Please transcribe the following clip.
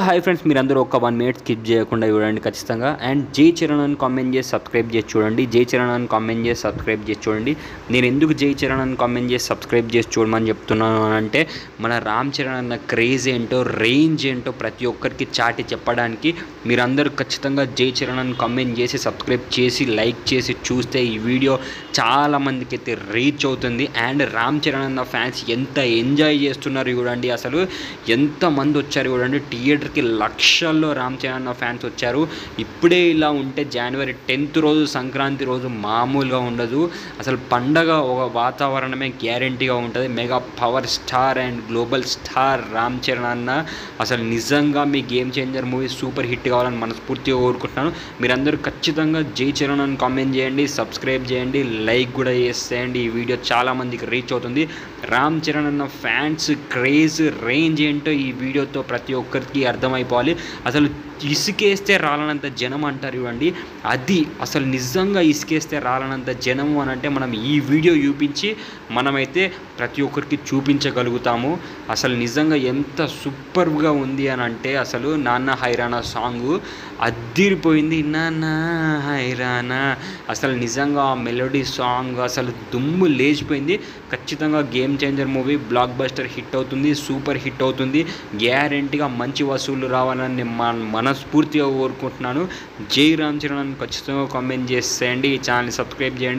Hi friends, మీరందరూ ఒక 1 minute skip చేయకుండా చూడండి ఖచ్చితంగా. అండ్ జై చరణ్ అని కామెంట్ చేసి సబ్స్క్రైబ్ చేసి చూడండి. జై చరణ్ అని కామెంట్ చేసి సబ్స్క్రైబ్ చేసి చూడండి. నేను ఎందుకు జై చరణ్ అని కామెంట్ చేసి సబ్స్క్రైబ్ చేసి చూడమని చెప్తున్నాను అంటే, మన రామ్ చరణ్ అన్న క్రేజ్ ఏంటో, రేంజ్ ఏంటో ప్రతి ఒక్కరికి చాటి చెప్పడానికి మీరందరూ ఖచ్చితంగా జై చరణ్ అని కామెంట్ చేసి సబ్స్క్రైబ్ చేసి లైక్ చేసి చూస్తే ఈ వీడియో చాలామందికి అయితే రీచ్ అవుతుంది. అండ్ రామ్ చరణ్ అన్న ఫ్యాన్స్ ఎంత ఎంజాయ్ చేస్తున్నారు చూడండి. అసలు ఎంతమంది వచ్చారు చూడండి. థియేటర్కి లక్షల్లో రామ్ చరణ్ అన్న ఫ్యాన్స్ వచ్చారు. ఇప్పుడే ఇలా ఉంటే జనవరి 10th రోజు, సంక్రాంతి రోజు మామూలుగా ఉండదు. అసలు పండగ ఒక వాతావరణమే గ్యారెంటీగా ఉంటుంది. Mega power star and global star Ram Charan అన్న అసలు నిజంగా మీ game changer movie super hit కావాలని మనస్ఫూర్తిగా కోరుకుంటున్నాను. మీరందరూ ఖచ్చితంగా జై చరణ్ అని కామెంట్ చేయండి, సబ్స్క్రైబ్ చేయండి, లైక్ కూడా చేసేయండి. ఈ వీడియో చాలామందికి రీచ్ అవుతుంది. రామ్ చరణ్ అన్న ఫ్యాన్స్ క్రేజ్, రేంజ్ ఏంటో ఈ వీడియోతో ప్రతి ఒక్కరికి అర్థమైపోవాలి. అసలు ఇసుకేస్తే రాలనంత జనం అంటారు చూడండి, అది అసలు నిజంగా ఇసుకేస్తే రాలనంత జనము అని అంటే మనం ఈ వీడియో చూపించి మనమైతే ప్రతి ఒక్కరికి చూపించగలుగుతాము. అసలు నిజంగా ఎంత సూపర్గా ఉంది అని అంటే, అసలు నాన్న హైరానా సాంగ్ అద్దిరిపోయింది. నాన్న హైరానా అసలు నిజంగా ఆ మెలోడీ సాంగ్ అసలు దుమ్ము లేచిపోయింది. ఖచ్చితంగా game changer movie block buster hit అవుతుంది, సూపర్ హిట్ అవుతుంది. గ్యారెంటీగా మంచి వసూళ్లు రావాలని మనస్ఫూర్తిగా కోరుకుంటున్నాను. జై రామ్ చరణ్ ఖచ్చితంగా కామెంట్ చేసేయండి. ఈ ఛానల్ని సబ్స్క్రైబ్ చేయండి.